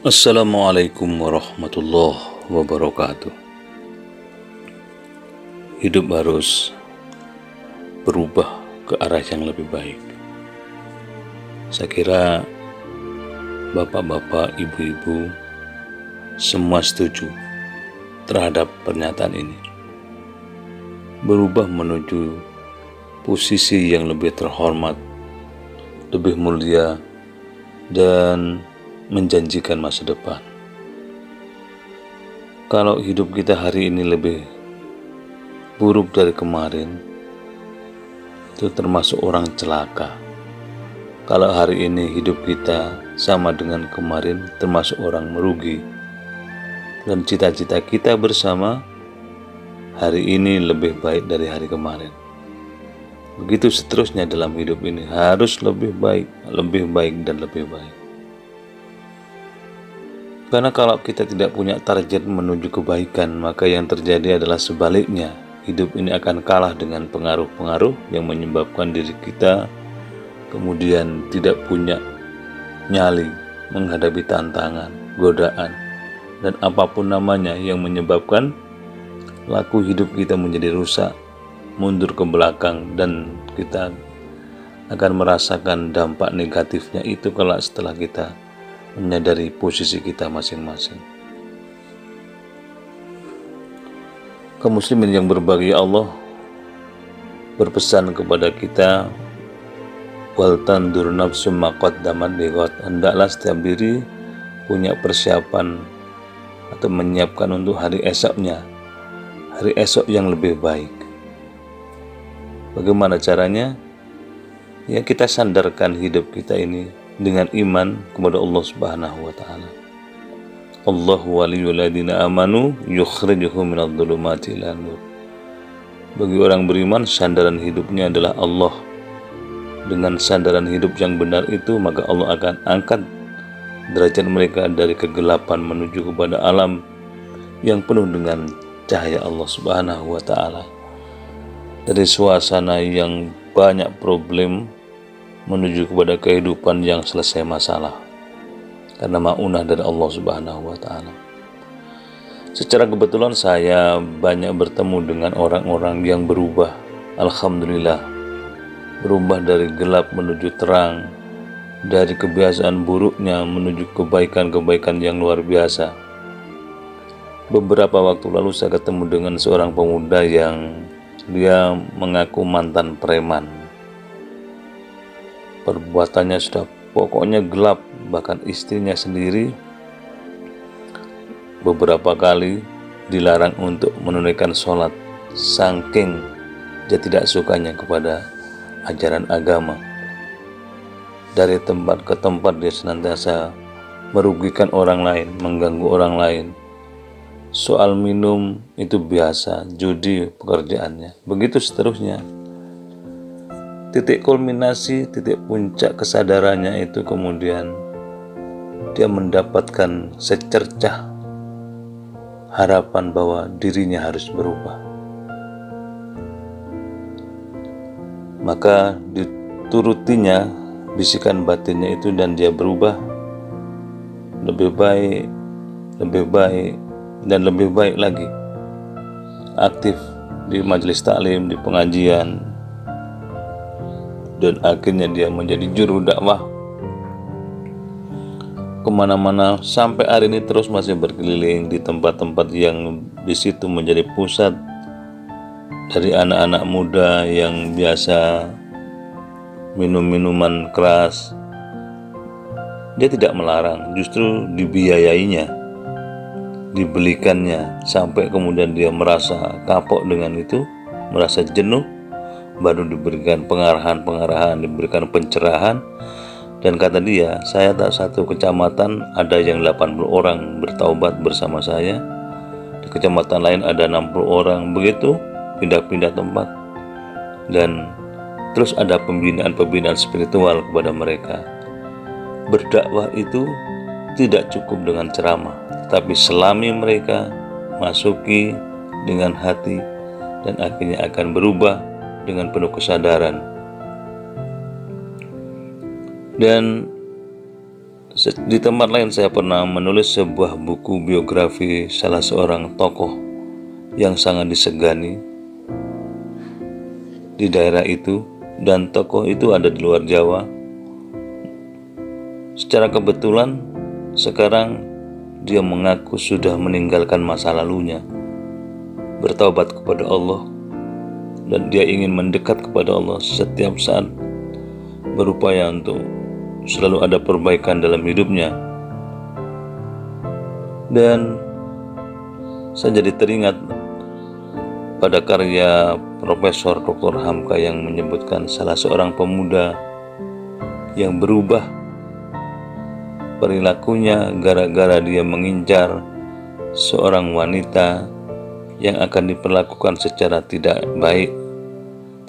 Assalamualaikum warahmatullahi wabarakatuh. Hidup harus berubah ke arah yang lebih baik. Saya kira bapak-bapak, ibu-ibu semua setuju terhadap pernyataan ini. Berubah menuju posisi yang lebih terhormat, lebih mulia, dan menjanjikan masa depan. Kalau hidup kita hari ini lebih buruk dari kemarin, itu termasuk orang celaka. Kalau hari ini hidup kita sama dengan kemarin, termasuk orang merugi. Dan cita-cita kita bersama hari ini lebih baik dari hari kemarin. Begitu seterusnya dalam hidup ini, harus lebih baik, dan lebih baik. Karena kalau kita tidak punya target menuju kebaikan, maka yang terjadi adalah sebaliknya. Hidup ini akan kalah dengan pengaruh-pengaruh yang menyebabkan diri kita kemudian tidak punya nyali menghadapi tantangan, godaan, dan apapun namanya yang menyebabkan laku hidup kita menjadi rusak, mundur ke belakang, dan kita akan merasakan dampak negatifnya itu kalau setelah kita menyadari posisi kita masing-masing. Kaum muslimin yang berbahagia, Allah berpesan kepada kita, wal tandur nafsum ma qaddamat lighad. Hendaklah setiap diri punya persiapan atau menyiapkan untuk hari esoknya, hari esok yang lebih baik. Bagaimana caranya? Ya, kita sandarkan hidup kita ini dengan iman kepada Allah Subhanahu wa taala. Allahu waliyul ladzina amanu yukhrijuhum minadh dhulumati ilan nur. Bagi orang beriman, sandaran hidupnya adalah Allah. Dengan sandaran hidup yang benar itu, maka Allah akan angkat derajat mereka dari kegelapan menuju kepada alam yang penuh dengan cahaya Allah Subhanahu wa taala. Dari suasana yang banyak problem menuju kepada kehidupan yang selesai masalah, karena maunah dari Allah Subhanahu wa taala. Secara kebetulan saya banyak bertemu dengan orang-orang yang berubah. Alhamdulillah, berubah dari gelap menuju terang, dari kebiasaan buruknya menuju kebaikan-kebaikan yang luar biasa. Beberapa waktu lalu saya ketemu dengan seorang pemuda yang dia mengaku mantan preman. Perbuatannya sudah pokoknya gelap, bahkan istrinya sendiri beberapa kali dilarang untuk menunaikan sholat, saking dia tidak sukanya kepada ajaran agama. Dari tempat ke tempat dia senantiasa merugikan orang lain, mengganggu orang lain. Soal minum itu biasa, judi pekerjaannya, begitu seterusnya. Titik kulminasi, titik puncak kesadarannya itu kemudian dia mendapatkan secercah harapan bahwa dirinya harus berubah. Maka diturutinya bisikan batinnya itu dan dia berubah lebih baik, dan lebih baik lagi. Aktif di majelis taklim, di pengajian, dan akhirnya dia menjadi juru dakwah kemana-mana, sampai hari ini terus masih berkeliling di tempat-tempat yang di situ menjadi pusat dari anak-anak muda yang biasa minum minuman keras. Dia tidak melarang, justru dibiayainya, dibelikannya, sampai kemudian dia merasa kapok dengan itu, merasa jenuh, baru diberikan pengarahan, diberikan pencerahan. Dan kata dia, saya tak satu kecamatan ada yang 80 orang bertaubat bersama saya, di kecamatan lain ada 60 orang, begitu pindah-pindah tempat. Dan terus ada pembinaan spiritual kepada mereka. Berdakwah itu tidak cukup dengan ceramah, tapi selami mereka masuki dengan hati, dan akhirnya akan berubah dengan penuh kesadaran. Dan Di tempat lain saya pernah menulis sebuah buku biografi salah seorang tokoh yang sangat disegani di daerah itu, dan tokoh itu ada di luar Jawa. Secara kebetulan sekarang dia mengaku sudah meninggalkan masa lalunya, bertaubat kepada Allah, dan dia ingin mendekat kepada Allah setiap saat, berupaya untuk selalu ada perbaikan dalam hidupnya. Dan saya jadi teringat pada karya Profesor Dr. Hamka yang menyebutkan salah seorang pemuda yang berubah perilakunya gara-gara dia mengincar seorang wanita yang akan diperlakukan secara tidak baik.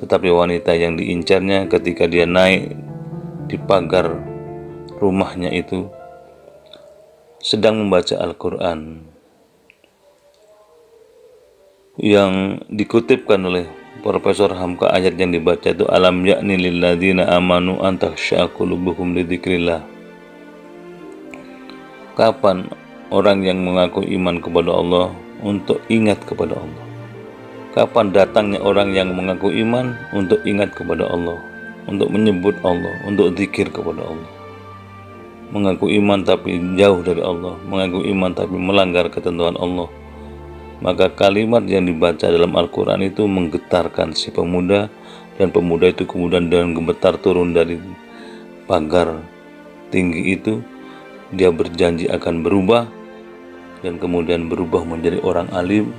Tetapi wanita yang diincarnya ketika dia naik di pagar rumahnya itu sedang membaca Al-Quran, yang dikutipkan oleh Profesor Hamka. Ayat yang dibaca itu, alam yakni lilladzina amanu an takhsha'a qulubuhum lidzikrillah. Kapan orang yang mengaku iman kepada Allah untuk ingat kepada Allah? Kapan datangnya orang yang mengaku iman untuk ingat kepada Allah, untuk menyebut Allah, untuk zikir kepada Allah? Mengaku iman tapi jauh dari Allah, mengaku iman tapi melanggar ketentuan Allah. Maka kalimat yang dibaca dalam Al-Quran itu menggetarkan si pemuda, dan pemuda itu kemudian dengan gemetar turun dari pagar tinggi itu. Dia berjanji akan berubah, dan kemudian berubah menjadi orang alim,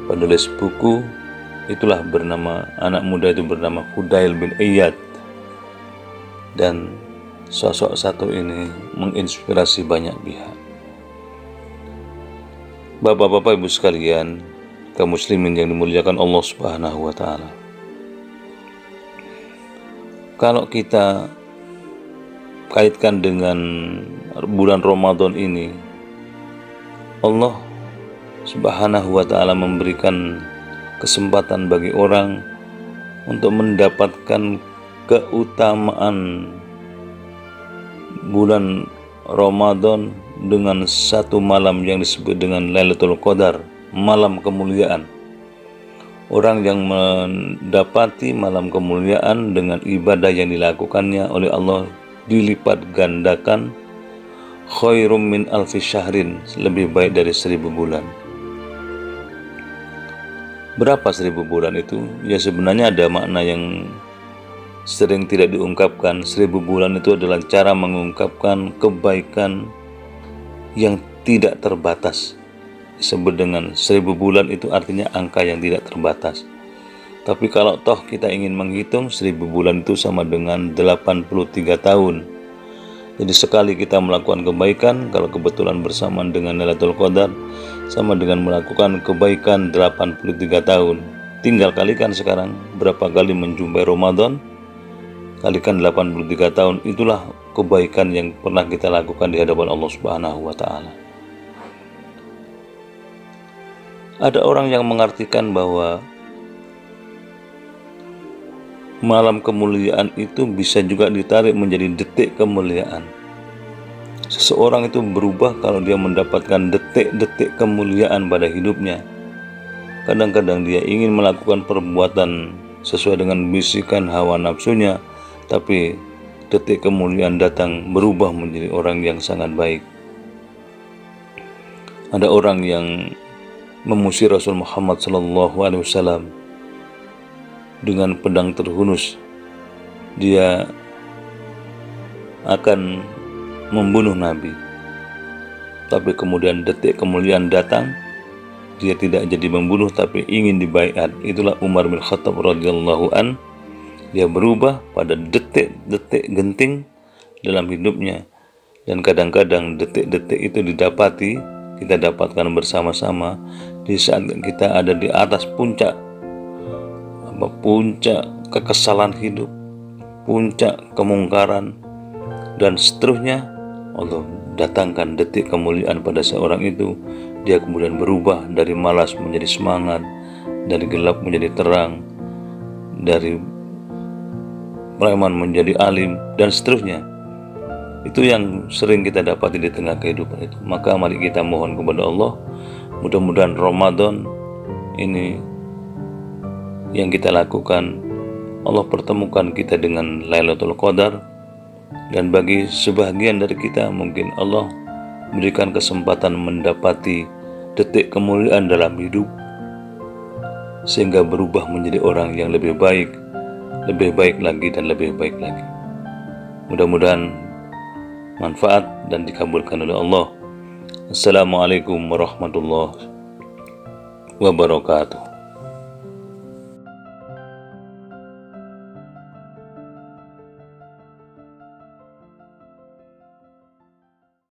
penulis buku. Itulah bernama, anak muda itu bernama Fudail bin Iyad. Dan sosok satu ini menginspirasi banyak pihak. Bapak-bapak, ibu sekalian, kaum muslimin yang dimuliakan Allah Subhanahu wa Ta'ala, kalau kita kaitkan dengan bulan Ramadan ini, Allah Subhanahu wa Ta'ala memberikan kesempatan bagi orang untuk mendapatkan keutamaan bulan Ramadan dengan satu malam yang disebut dengan Lailatul Qadar, malam kemuliaan. Orang yang mendapati malam kemuliaan dengan ibadah yang dilakukannya oleh Allah dilipat gandakan, khairum min alfi syahrin, lebih baik dari 1000 bulan. Berapa 1000 bulan itu? Ya sebenarnya ada makna yang sering tidak diungkapkan. 1000 bulan itu adalah cara mengungkapkan kebaikan yang tidak terbatas. Disebut dengan 1000 bulan itu artinya angka yang tidak terbatas. Tapi kalau toh kita ingin menghitung, 1000 bulan itu sama dengan 83 tahun. Jadi sekali kita melakukan kebaikan, kalau kebetulan bersamaan dengan Lailatul Qadar, sama dengan melakukan kebaikan 83 tahun. Tinggal kalikan sekarang berapa kali menjumpai Ramadan, kalikan 83 tahun, itulah kebaikan yang pernah kita lakukan di hadapan Allah Subhanahu wa Ta'ala. Ada orang yang mengartikan bahwa malam kemuliaan itu bisa juga ditarik menjadi detik kemuliaan. Seseorang itu berubah kalau dia mendapatkan detik-detik kemuliaan pada hidupnya. Kadang-kadang dia ingin melakukan perbuatan sesuai dengan bisikan hawa nafsunya, tapi detik kemuliaan datang, berubah menjadi orang yang sangat baik. Ada orang yang memusuhi Rasul Muhammad SAW dengan pedang terhunus. Dia akan membunuh Nabi, tapi kemudian detik kemuliaan datang, dia tidak jadi membunuh tapi ingin dibaiat. Itulah Umar bin Khattab radhiyallahu an. Dia berubah pada detik-detik genting dalam hidupnya, dan kadang-kadang detik-detik itu kita dapatkan bersama-sama di saat kita ada di atas puncak kekesalan hidup, puncak kemungkaran, dan seterusnya. Allah datangkan detik kemuliaan pada seorang itu. Dia kemudian berubah dari malas menjadi semangat, dari gelap menjadi terang, dari preman menjadi alim, dan seterusnya. Itu yang sering kita dapati di tengah kehidupan itu. Maka mari kita mohon kepada Allah, mudah-mudahan Ramadan ini yang kita lakukan, Allah pertemukan kita dengan Lailatul Qadar. Dan bagi sebagian dari kita mungkin Allah berikan kesempatan mendapati detik kemuliaan dalam hidup, sehingga berubah menjadi orang yang lebih baik lagi dan lebih baik lagi. Mudah-mudahan manfaat dan dikabulkan oleh Allah. Assalamualaikum warahmatullahi wabarakatuh.